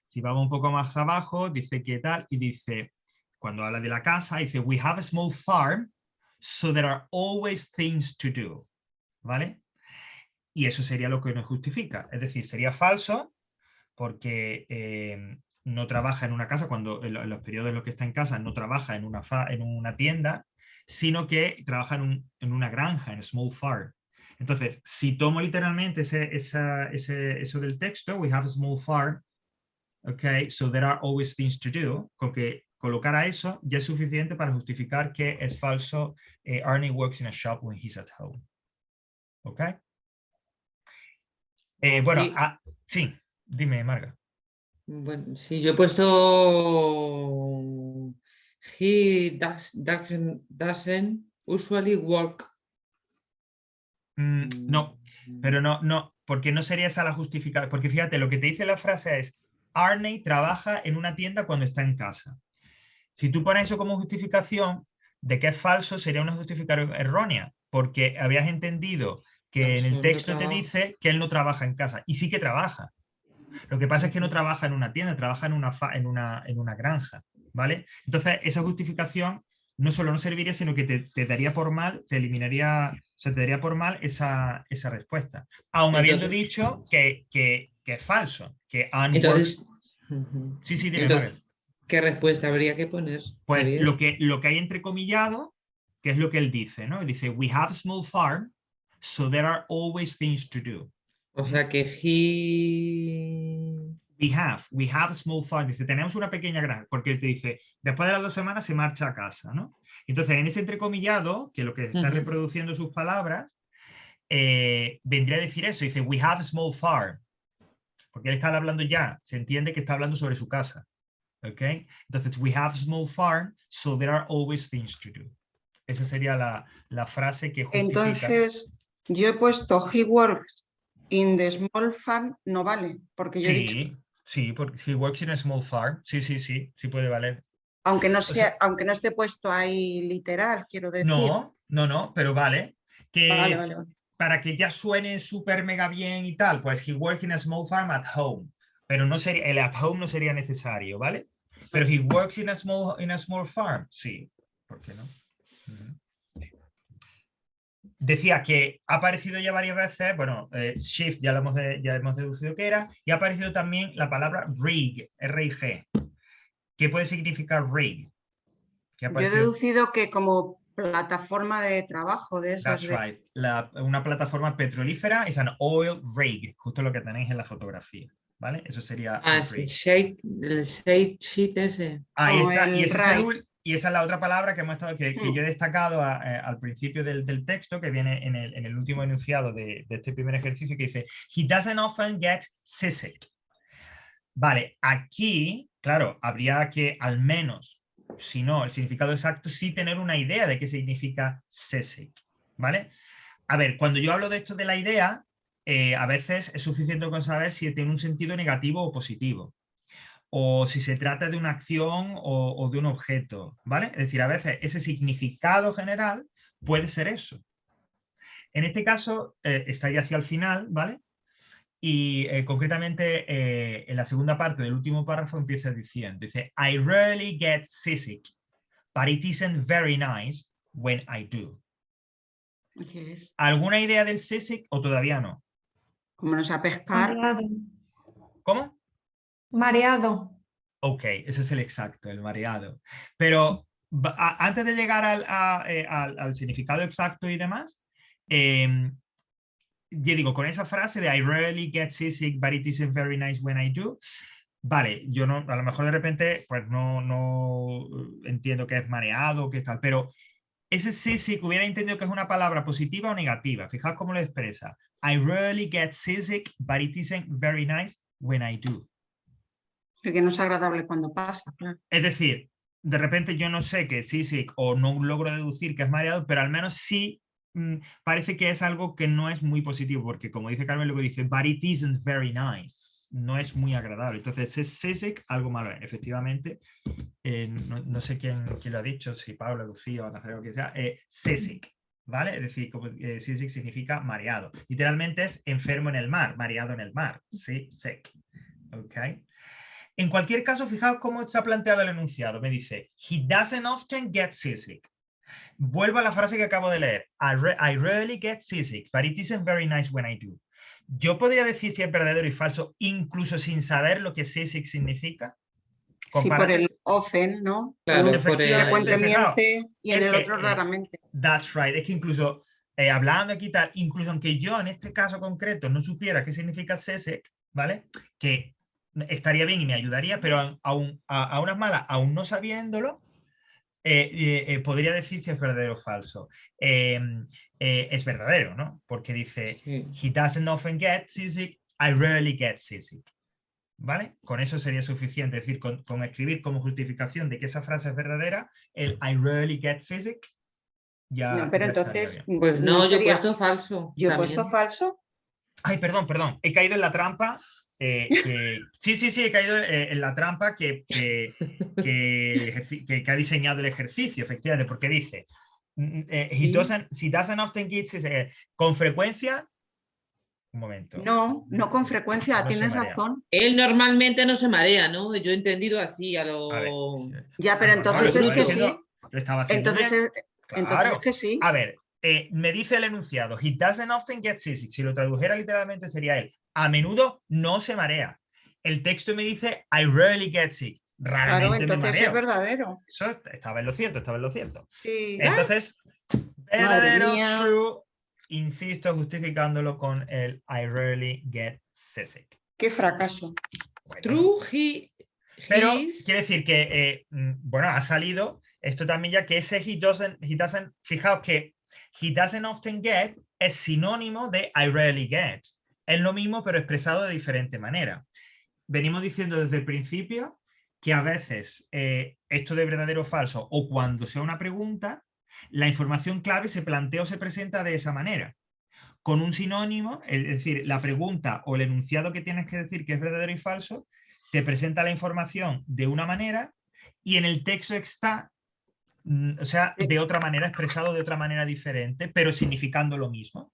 Si vamos un poco más abajo, dice qué tal, y dice, cuando habla de la casa, dice, we have a small farm, so there are always things to do. ¿Vale? Y eso sería lo que nos justifica. Es decir, sería falso porque no trabaja en una casa, cuando en los periodos en los que está en casa no trabaja en una tienda, sino que trabaja en una granja, en small farm. Entonces, si tomo literalmente eso del texto, we have a small farm, okay, so there are always things to do, con que colocar a eso ya es suficiente para justificar que es falso. Arne works in a shop when he's at home. ¿Ok? Bueno, sí, dime, Marga. Bueno, sí, yo he puesto he doesn't usually work. No, pero no, porque no sería esa la justificación. Porque fíjate, lo que te dice la frase es Arne trabaja en una tienda cuando está en casa. Si tú pones eso como justificación de que es falso, sería una justificación errónea, porque habías entendido que en el texto te dice que él no trabaja en casa, y sí que trabaja. Lo que pasa es que no trabaja en una tienda, trabaja en una granja, ¿vale? Entonces, esa justificación no solo no serviría, sino que te daría por mal, te eliminaría, o sea, te daría por mal esa respuesta. Aun habiendo dicho que es falso, que entonces, sí, dime, entonces, ¿qué respuesta habría que poner? Pues lo que hay entrecomillado, que es lo que él dice, ¿no? Dice, we have a small farm, so there are always things to do. O sea que we have a small farm. Dice, tenemos una pequeña granja, porque él te dice, después de las 2 semanas se marcha a casa, ¿no? Entonces, en ese entrecomillado, que lo que está reproduciendo sus palabras, vendría a decir eso. Dice, we have a small farm. Porque él está hablando ya, se entiende que está hablando sobre su casa. ¿Ok? Entonces, we have a small farm, so there are always things to do. Esa sería la frase que justifica. Entonces, yo he puesto he works in the small farm, no vale, porque yo he dicho... Sí, porque he works in a small farm. Sí puede valer. Aunque no esté puesto ahí literal, quiero decir. No, pero vale. Vale. Para que ya suene súper mega bien y tal, pues he works in a small farm at home. Pero no sería, el at home no sería necesario, ¿vale? Pero he works in a small farm, sí. ¿Por qué no? Decía que ha aparecido ya varias veces, bueno, shift ya hemos deducido que era, y ha aparecido también la palabra rig, R-I-G. ¿Qué puede significar rig? Yo he deducido que como plataforma de trabajo de esas. That's right. Una plataforma petrolífera es an oil rig, justo lo que tenéis en la fotografía, ¿vale? Eso sería el shade sheet ese. Ahí está. Y esa es la otra palabra que hemos estado, que yo he destacado al principio del texto, que viene en el último enunciado de este primer ejercicio, que dice, he doesn't often get seasick. Vale, aquí, claro, habría que al menos, si no, el significado exacto, sí tener una idea de qué significa seasick, ¿vale? A ver, cuando yo hablo de esto de la idea, a veces es suficiente con saber si tiene un sentido negativo o positivo, o si se trata de una acción o de un objeto, ¿vale? Es decir, a veces ese significado general puede ser eso. En este caso, estaría hacia el final, ¿vale? Y concretamente en la segunda parte del último párrafo empieza diciendo, dice, I rarely get seasick, but it isn't very nice when I do. Yes. ¿Alguna idea del seasick o todavía no? Como no sea pescar. Mareado. ¿Cómo? Mareado. Ok, ese es el exacto, el mareado. Pero antes de llegar al significado exacto y demás, yo digo, con esa frase de I rarely get seasick, but it isn't very nice when I do, vale, yo no, a lo mejor de repente, pues no entiendo qué es mareado, qué tal, pero ese seasick hubiera entendido que es una palabra positiva o negativa. Fijaos cómo lo expresa. I rarely get seasick, but it isn't very nice when I do. Que no es agradable cuando pasa, claro. Es decir, de repente yo no sé qué es seasick o no logro deducir que es mareado, pero al menos sí parece que es algo que no es muy positivo, porque como dice Carmen, luego dice, but it isn't very nice. No es muy agradable. Entonces es seasick, algo malo. Efectivamente, no sé quién lo ha dicho, si Pablo, Lucía o Nazario, que sea, seasick, ¿vale? Es decir, como, seasick significa mareado. Literalmente es enfermo en el mar, mareado en el mar. Seasick. ¿Ok? En cualquier caso, fijaos cómo está planteado el enunciado. Me dice, he doesn't often get seasick. Vuelvo a la frase que acabo de leer. I rarely get seasick, but it isn't very nice when I do. Yo podría decir si es verdadero y falso, incluso sin saber lo que seasick significa. Sí, por el often, ¿no? Claro, por el- Frecuentemente y en es el que, otro raramente. That's right. Es que incluso, hablando aquí tal, incluso aunque yo en este caso concreto no supiera qué significa seasick, ¿vale? Que estaría bien y me ayudaría, pero a unas malas, aún no sabiéndolo, podría decir si es verdadero o falso. Es verdadero, ¿no? Porque dice, Sí. he doesn't often get seasick, I rarely get seasick. ¿Vale? Con eso sería suficiente, es decir, con escribir como justificación de que esa frase es verdadera, el I rarely get seasick, ya. No, pero ya entonces, estaría bien. Pues no, yo he sería. puesto falso. Yo he también. puesto falso. Ay, perdón, he caído en la trampa. Sí, he caído en la trampa que ha diseñado el ejercicio, efectivamente, porque dice, he doesn't often get seasick, con frecuencia. Un momento. No con frecuencia, No se tienes marea. razón. Él normalmente no se marea, ¿no? Yo he entendido así a lo... A ver. Ya, pero No, entonces lo es estaba que diciendo- sí. Lo estaba haciendo Entonces bien. entonces es que sí. A ver, me dice el enunciado, he doesn't often get seasick. Si lo tradujera literalmente sería él. A menudo no se marea. El texto me dice, I rarely get sick. Raramente Claro, me entonces mareo. es verdadero. Eso estaba en lo cierto. Sí. Entonces, Madre verdadero, mía. true, insisto, justificándolo con el I rarely get seasick. Qué fracaso. Bueno, True, pero his... quiere decir que, bueno, ha salido esto también ya que ese he doesn't, fijaos que he doesn't often get es sinónimo de I rarely get. Es lo mismo pero expresado de diferente manera. Venimos diciendo desde el principio que a veces esto de verdadero o falso o cuando sea una pregunta, la información clave se plantea o se presenta de esa manera. Con un sinónimo, es decir, la pregunta o el enunciado que tienes que decir que es verdadero y falso, te presenta la información de una manera y en el texto está, o sea, de otra manera, expresado de otra manera diferente, pero significando lo mismo.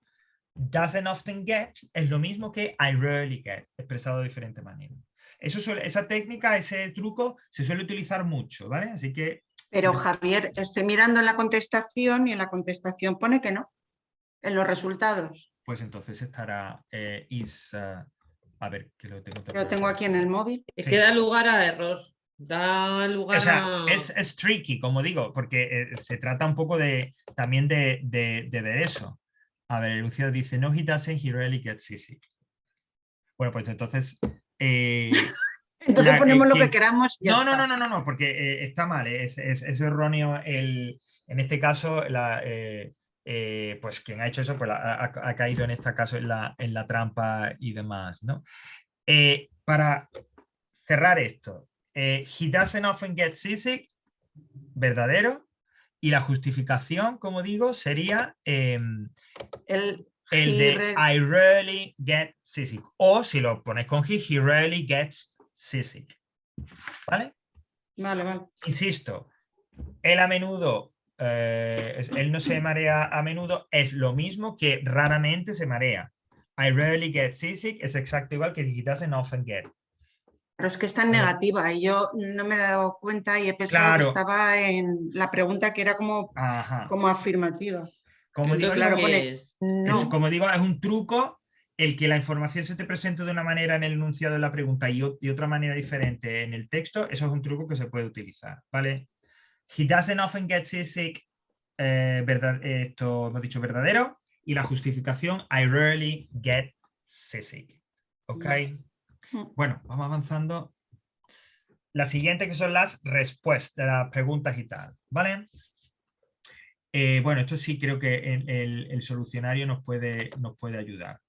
Doesn't often get es lo mismo que I rarely get, expresado de diferente manera. Esa técnica, ese truco, se suele utilizar mucho, ¿vale? Así que... Pero Javier, estoy mirando en la contestación y en la contestación pone que no, en los resultados. Pues entonces estará a ver, que lo tengo. Lo tengo aquí en el móvil. Sí. Que da lugar a error. Da lugar o sea, a... es tricky, como digo, porque se trata un poco también de ver eso. A ver, el enunciado dice, no, he doesn't, he rarely gets seasick. Bueno, pues entonces... Entonces ponemos lo que queramos. Y No, porque está mal, es erróneo en este caso, pues quien ha hecho eso pues ha caído en este caso en la trampa y demás, ¿no? Para cerrar esto, he doesn't often get seasick, verdadero, y la justificación, como digo, sería el de I rarely get seasick, o si lo pones con he rarely gets seasick. ¿Vale? Vale. Insisto, él a menudo, él no se marea a menudo, es lo mismo que raramente se marea. I rarely get seasick es exacto igual que he doesn't often get. Pero es que está en negativa y yo no me he dado cuenta y he pensado que estaba en la pregunta que era como afirmativa. Como digo, claro, como digo, es un truco el que la información se te presente de una manera en el enunciado de la pregunta y otra manera diferente en el texto. Eso es un truco que se puede utilizar, ¿vale? He doesn't often get seasick, esto hemos dicho verdadero, y la justificación I rarely get seasick. ¿Ok? Bueno, vamos avanzando. La siguiente que son las respuestas, las preguntas y tal, ¿vale? Bueno, esto sí creo que el solucionario nos puede ayudar.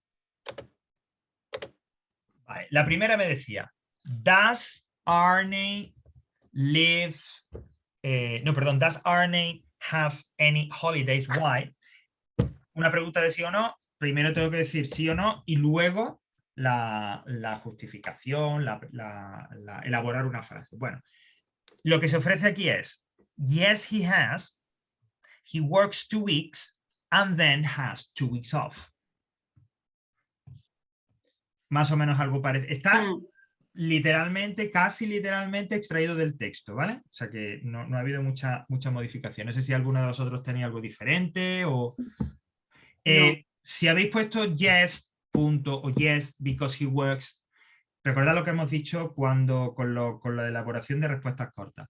Vale, la primera me decía, does Arne live, does Arne have any holidays? Why? Una pregunta de sí o no, primero tengo que decir sí o no y luego la justificación, elaborar una frase. Bueno, lo que se ofrece aquí es, yes, he has, he works 2 weeks and then has 2 weeks off. Más o menos algo parecido. Está literalmente, casi literalmente extraído del texto, ¿vale? O sea que no ha habido mucha modificación. No sé si alguno de vosotros tenía algo diferente o... Si habéis puesto yes, punto, o yes, because he works, recordad lo que hemos dicho con la elaboración de respuestas cortas.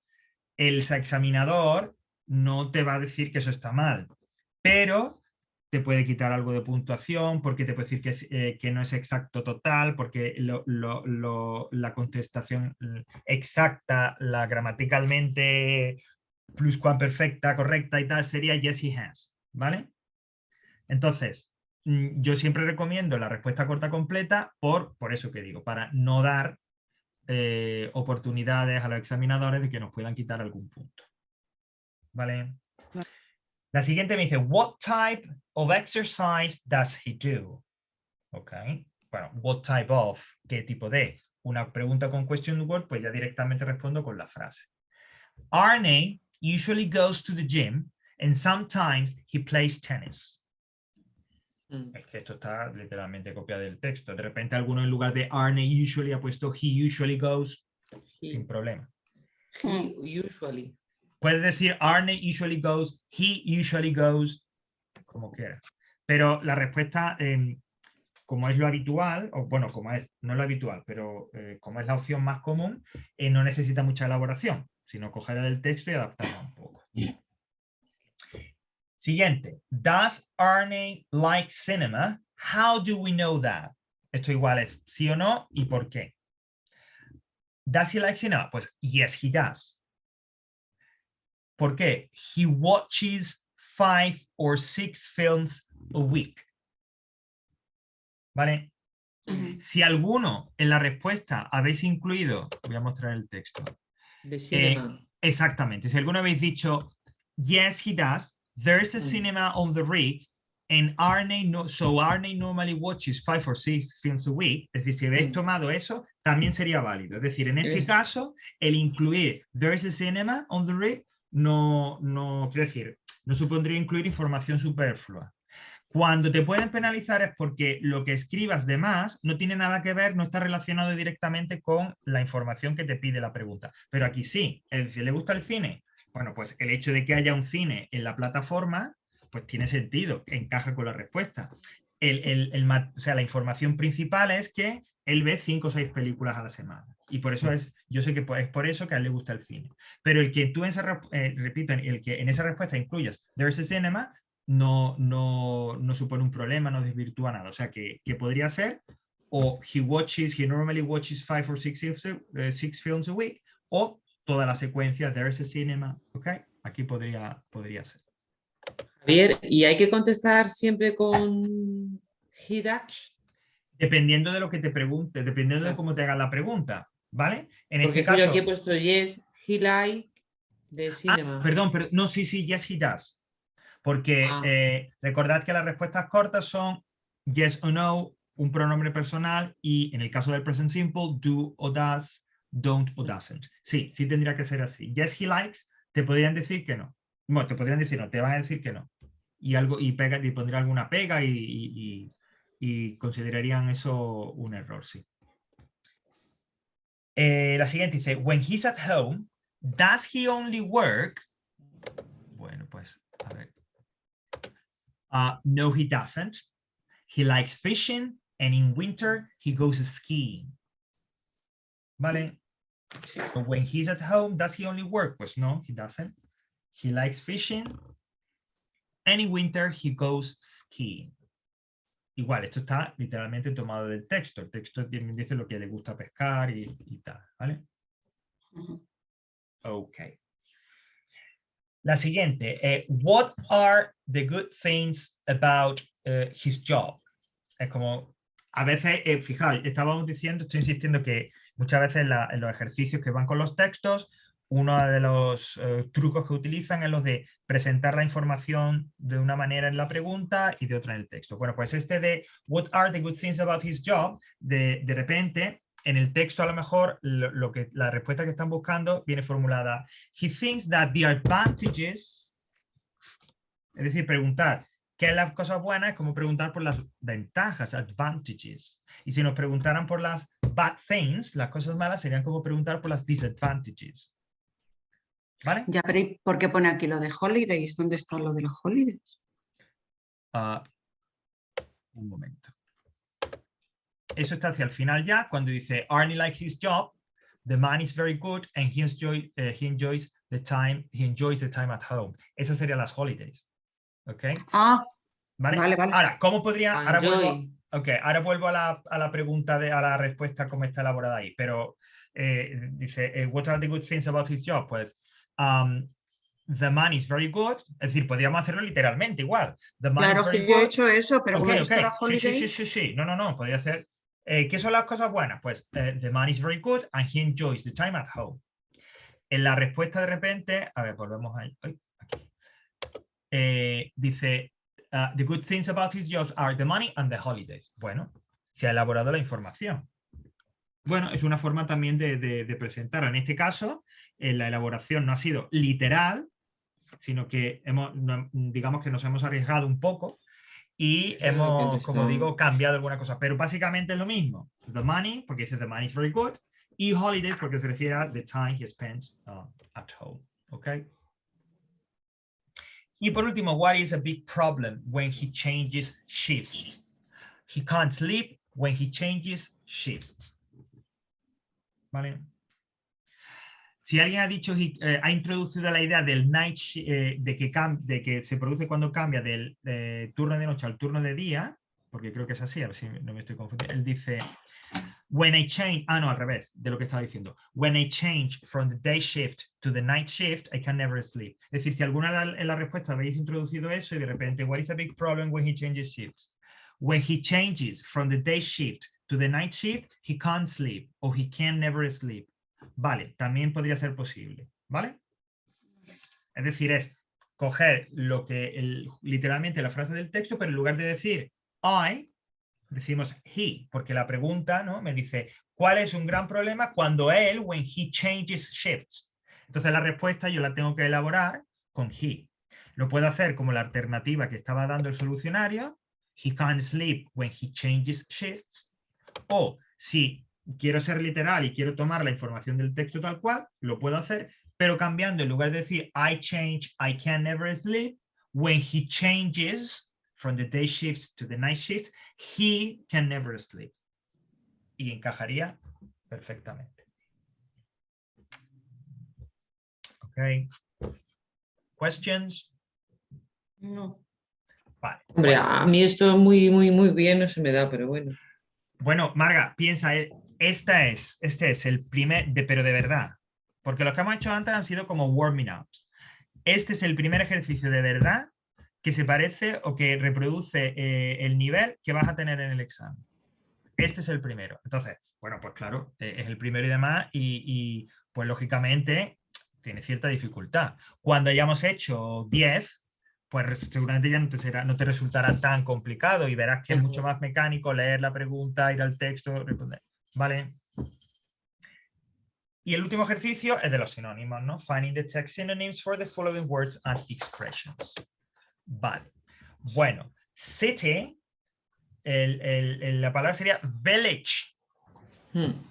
El examinador no te va a decir que eso está mal, pero te puede quitar algo de puntuación, porque te puede decir que no es exacto total, porque la contestación exacta, la gramaticalmente pluscuamperfecta, correcta y tal, sería yes he has, ¿vale? Entonces, yo siempre recomiendo la respuesta corta completa por eso que digo, para no dar oportunidades a los examinadores de que nos puedan quitar algún punto. ¿Vale? La siguiente me dice, what type of exercise does he do? Ok. Bueno, what type of, ¿qué tipo de? Una pregunta con question word, pues ya directamente respondo con la frase. Arne usually goes to the gym and sometimes he plays tennis. Es que esto está literalmente copiado del texto. De repente alguno en lugar de Arne usually ha puesto he usually goes sin problema. He usually. Puedes decir Arne usually goes, he usually goes, como quieras. Pero la respuesta, como es lo habitual, o bueno, no lo habitual, pero como es la opción más común, no necesita mucha elaboración, sino cogerla del texto y adaptarla un poco. Siguiente. Does Arne like cinema? How do we know that? Esto igual es sí o no y por qué. Does he like cinema? Pues yes, he does. ¿Por qué? He watches 5 or 6 films a week. ¿Vale? Si alguno en la respuesta habéis incluido, voy a mostrar el texto. De cinema. Exactamente. Si alguno habéis dicho yes, he does. There's a cinema on the rig, and Arne normally watches 5 or 6 films a week. Es decir, si habéis tomado eso, también sería válido. Es decir, en este caso, el incluir there's a cinema on the rig no quiero decir, no supondría incluir información superflua. Cuando te pueden penalizar es porque lo que escribas de más no tiene nada que ver, no está relacionado directamente con la información que te pide la pregunta. Pero aquí sí, es decir, ¿le gusta el cine? Bueno, pues el hecho de que haya un cine en la plataforma, pues tiene sentido, encaja con la respuesta. O sea, la información principal es que él ve 5 o 6 películas a la semana. Y por eso yo sé que es por eso que a él le gusta el cine. Pero el que tú repito, el que en esa respuesta incluyas there's a cinema, no supone un problema, no desvirtúa nada. O sea, que podría ser o he normally watches 5 or 6 films a week, o toda la secuencia there's a cinema, ¿ok? Aquí podría ser. Javier, ¿y hay que contestar siempre con he does? Dependiendo de lo que te pregunte, dependiendo de cómo te hagan la pregunta, ¿vale? En Porque este caso... yo aquí he puesto yes, he like de cinema. Perdón, no, sí, yes, he does. Porque recordad que las respuestas cortas son yes o no, un pronombre personal, y en el caso del present simple, do o does, don't o doesn't. Sí tendría que ser así. Yes, he likes, te podrían decir que no. Bueno, te podrían decir no, te van a decir que no. Y pondría alguna pega y considerarían eso un error, sí. La siguiente dice, when he's at home, does he only work? Bueno, pues, a ver. No, he doesn't. He likes fishing, and in winter, he goes skiing. ¿Vale? So when he's at home, does he only work? Pues no, he doesn't. He likes fishing, and in winter, he goes skiing. Igual, esto está literalmente tomado del texto. El texto dice lo que le gusta pescar y tal, ¿vale? Ok. La siguiente, what are the good things about his job? Es como, a veces, fijaos, estábamos diciendo, estoy insistiendo que muchas veces en los ejercicios que van con los textos, uno de los trucos que utilizan es los de presentar la información de una manera en la pregunta y de otra en el texto. Bueno, pues este de what are the good things about his job, de repente, en el texto a lo mejor la respuesta que están buscando viene formulada, he thinks that the advantages, es decir, preguntar qué es las cosas buenas es como preguntar por las ventajas, advantages. Y si nos preguntaran por las bad things, las cosas malas, serían como preguntar por las disadvantages. ¿Vale? Ya, pero ¿y por qué pone aquí lo de holidays? ¿Dónde está lo de los holidays? Un momento. Eso está hacia el final ya, cuando dice Arnie likes his job, the man is very good and he enjoys the time at home. Esas serían las holidays. ¿Ok? Ah, ¿Vale? vale. Ahora, ¿cómo podría? Ahora Enjoy. vuelvo a la pregunta, a la respuesta como está elaborada ahí, pero dice, what are the good things about his job? Pues, the man is very good, es decir, podríamos hacerlo literalmente igual. The man Claro is very que yo he good. hecho eso, pero como he visto la Sí, holiday, sí. No, podría hacer. ¿Qué son las cosas buenas? Pues, the man is very good and he enjoys the time at home. En la respuesta de repente, a ver, volvemos ahí. Dice, the good things about his jobs are the money and the holidays. Bueno, se ha elaborado la información. Bueno, es una forma también de presentarlo. En este caso, la elaboración no ha sido literal, sino que digamos que nos hemos arriesgado un poco y hemos, como digo, cambiado alguna cosa. Pero básicamente es lo mismo. The money, porque dice the money is very good, y holidays, porque se refiere a the time he spends at home. ¿Ok? Y por último, what is a big problem when he changes shifts? He can't sleep when he changes shifts. ¿Vale? Si alguien ha dicho, ha introducido la idea del night de que se produce cuando cambia del turno de noche al turno de día, porque creo que es así, a ver si no me estoy confundiendo. Él dice, when I change, no, al revés de lo que estaba diciendo. When I change from the day shift to the night shift, I can never sleep. Es decir, si alguna en la respuesta habéis introducido eso y de repente, what is a big problem when he changes shifts? When he changes from the day shift to the night shift, he can't sleep or he can never sleep. Vale, también podría ser posible, ¿vale? Es decir, es coger lo que literalmente la frase del texto, pero en lugar de decir I, decimos he, porque la pregunta, ¿no?, me dice, ¿cuál es un gran problema cuando él, when he changes shifts? Entonces la respuesta yo la tengo que elaborar con he. Lo puedo hacer como la alternativa que estaba dando el solucionario, he can't sleep when he changes shifts, o si quiero ser literal y quiero tomar la información del texto tal cual, lo puedo hacer, pero cambiando, en lugar de decir I can never sleep, when he changes from the day shifts to the night shift, he can never sleep. Y encajaría perfectamente. Ok. Questions? no. Vale. Hombre, Bueno. a mí esto muy bien no se me da, pero bueno. Bueno, Marga, piensa, este es el primer, pero de verdad, porque los que hemos hecho antes han sido como warming ups. Este es el primer ejercicio de verdad que se parece o que reproduce el nivel que vas a tener en el examen. Este es el primero. Entonces, bueno, pues claro, es el primero y demás, y pues lógicamente tiene cierta dificultad. Cuando hayamos hecho 10, pues seguramente ya no te resultará tan complicado y verás que es mucho más mecánico leer la pregunta, ir al texto, responder. ¿Vale? Y el último ejercicio es de los sinónimos, ¿no? Finding the text synonyms for the following words and expressions. Vale. Bueno, city, la palabra sería village.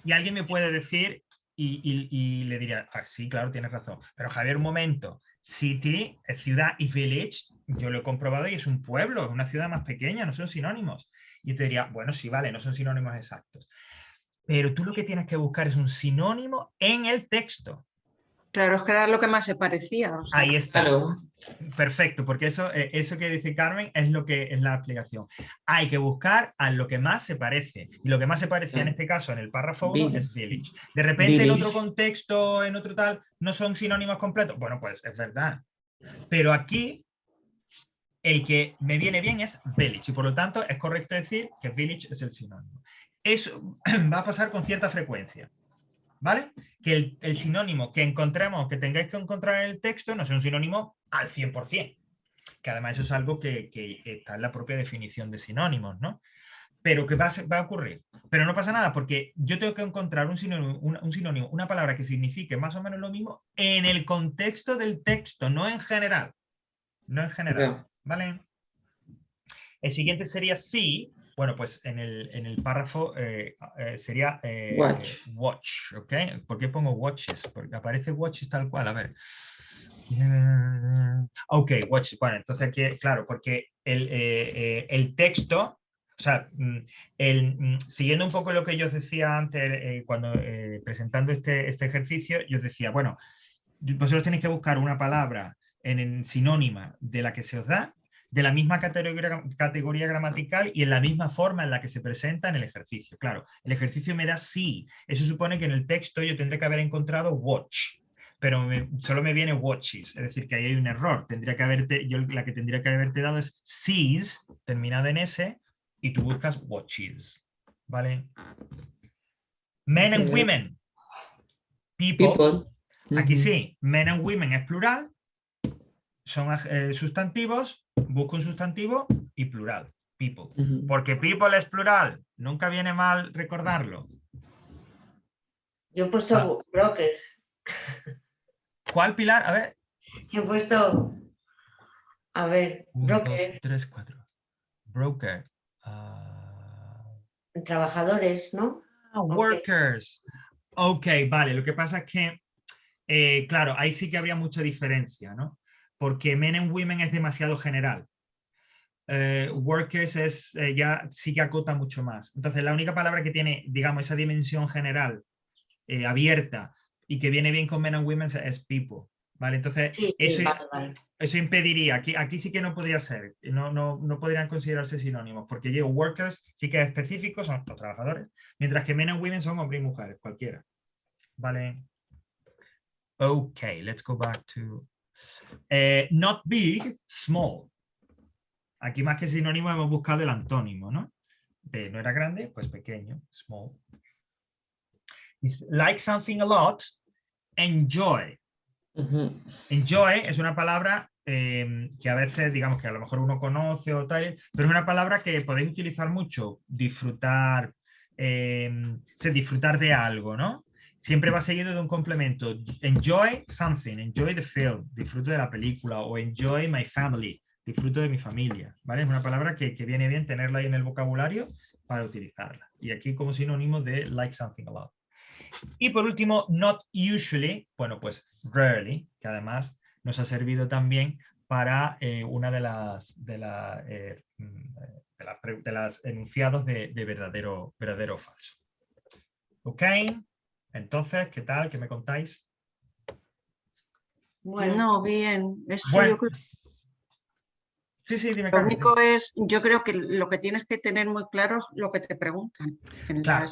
Y alguien me puede decir, y le diría, sí, claro, tienes razón. Pero Javier, un momento. City es ciudad y village, yo lo he comprobado y es un pueblo, es una ciudad más pequeña, no son sinónimos. Y te diría, bueno, sí, vale, no son sinónimos exactos. Pero tú lo que tienes que buscar es un sinónimo en el texto. Claro, es que era lo que más se parecía. O sea. Ahí está. Claro. Perfecto, porque eso que dice Carmen es lo que es la aplicación. Hay que buscar a lo que más se parece. Y lo que más se parece en este caso, en el párrafo 1, es village. De repente, en otro contexto, en otro tal, no son sinónimos completos. Bueno, pues es verdad. Pero aquí el que me viene bien es village y por lo tanto es correcto decir que village es el sinónimo. Eso va a pasar con cierta frecuencia, ¿vale? Que el sinónimo que encontremos, que tengáis que encontrar en el texto, no sea un sinónimo al 100%, que además eso es algo que está en la propia definición de sinónimos, ¿no? Pero ¿qué va a ocurrir? Pero no pasa nada porque yo tengo que encontrar un sinónimo, una palabra que signifique más o menos lo mismo en el contexto del texto, no en general. No en general, ¿vale? El siguiente sería sí. Bueno, pues en el párrafo sería watch, ¿ok? ¿Por qué pongo watches? Porque aparece watches tal cual, a ver. Ok, watch. Bueno, entonces aquí, claro, porque el texto, o sea, siguiendo un poco lo que yo os decía antes, cuando presentando este ejercicio, yo os decía, bueno, vosotros tenéis que buscar una palabra en sinónima de la que se os da, de la misma categoría gramatical y en la misma forma en la que se presenta en el ejercicio. Claro, el ejercicio me da sí. Eso supone que en el texto yo tendré que haber encontrado watch, pero solo me viene watches, es decir, que ahí hay un error. La que tendría que haberte dado es sees, terminada en S, y tú buscas watches, ¿vale? Men and women. People. Aquí sí, men and women es plural, son sustantivos, busco un sustantivo y plural, people. Porque people es plural, nunca viene mal recordarlo. Yo he puesto broker. ¿Cuál, Pilar? A ver. Yo he puesto, a ver, 1, broker. 2, 3, 4. Broker. Trabajadores, ¿no? Workers. Ok, vale. Lo que pasa es que, claro, ahí sí que habría mucha diferencia, ¿no? Porque men and women es demasiado general. Workers es ya sí que acota mucho más. Entonces, la única palabra que tiene, digamos, esa dimensión general abierta y que viene bien con men and women es people, ¿vale? Entonces, Sí, vale. Eso impediría, aquí sí que no podría ser, no podrían considerarse sinónimos, porque workers sí que es específico, son los trabajadores, mientras que men and women son hombres y mujeres, cualquiera, ¿vale? Ok, let's go back to... not big, small. Aquí más que sinónimo hemos buscado el antónimo, ¿no? No era grande, pues pequeño, small. It's like something a lot, enjoy. Enjoy es una palabra que a veces, digamos que a lo mejor uno conoce o tal, pero es una palabra que podéis utilizar mucho, disfrutar, disfrutar de algo, ¿no? Siempre va seguido de un complemento. Enjoy something, enjoy the film, disfruto de la película, o enjoy my family, disfruto de mi familia, ¿vale? Es una palabra que viene bien tenerla ahí en el vocabulario para utilizarla. Y aquí como sinónimo de like something a lot. Y por último, not usually, bueno, pues rarely, que además nos ha servido también para una de las enunciados de verdadero o falso. ¿Ok? Entonces, ¿qué tal? ¿Qué me contáis? Bueno, No, bien. Esto Bueno. yo creo... Sí, dime. Lo único es, yo creo que lo que tienes que tener muy claro es lo que te preguntan. Claro.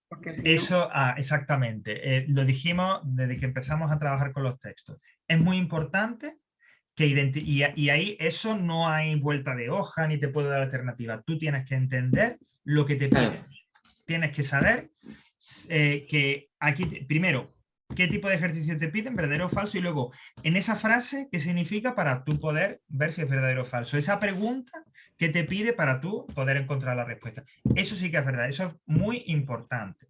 Porque si eso, exactamente. Lo dijimos desde que empezamos a trabajar con los textos. Es muy importante que y ahí eso no hay vuelta de hoja ni te puedo dar alternativa. Tú tienes que entender lo que te piden. Tienes que saber que aquí, primero, qué tipo de ejercicio te piden, verdadero o falso, y luego, en esa frase, qué significa para tú poder ver si es verdadero o falso. Esa pregunta que te pide para tú poder encontrar la respuesta. Eso sí que es verdad, eso es muy importante,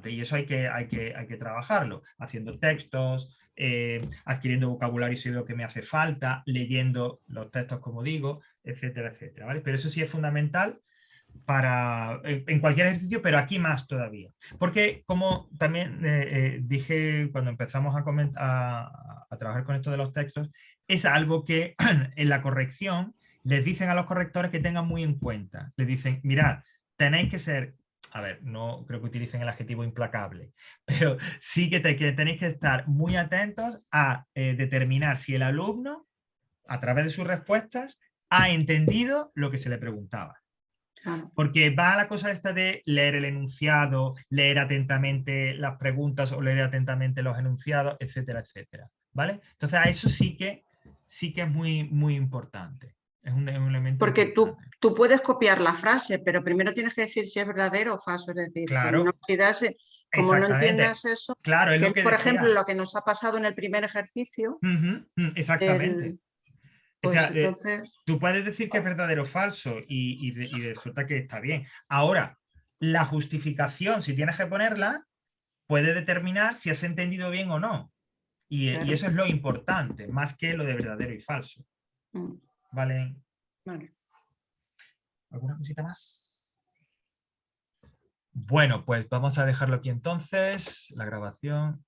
y eso hay que trabajarlo, haciendo textos, adquiriendo vocabulario si veo que me hace falta, leyendo los textos como digo, etcétera, etcétera, ¿vale? Pero eso sí es fundamental en cualquier ejercicio, pero aquí más todavía. Porque como también dije cuando empezamos a trabajar con esto de los textos, es algo que en la corrección les dicen a los correctores que tengan muy en cuenta. Les dicen, mirad, tenéis que ser, a ver, no creo que utilicen el adjetivo implacable, pero sí que tenéis que estar muy atentos a determinar si el alumno, a través de sus respuestas, ha entendido lo que se le preguntaba. Porque va la cosa esta de leer el enunciado, leer atentamente las preguntas o leer atentamente los enunciados, etcétera, etcétera, ¿vale? Entonces a eso sí que sí que es muy importante. Es un elemento Porque importante. tú puedes copiar la frase, pero primero tienes que decir si es verdadero o falso. Es decir, Claro. Como no Exactamente. entiendas eso, Claro, es que lo es, que por decía. ejemplo, lo que nos ha pasado en el primer ejercicio, Exactamente. O pues sea, entonces, tú puedes decir que es verdadero o falso y resulta que está bien. Ahora, la justificación, si tienes que ponerla, puede determinar si has entendido bien o no. Y claro. eso es lo importante, más que lo de verdadero y falso. ¿Vale? Vale. ¿Alguna cosita más? Bueno, pues vamos a dejarlo aquí entonces, la grabación.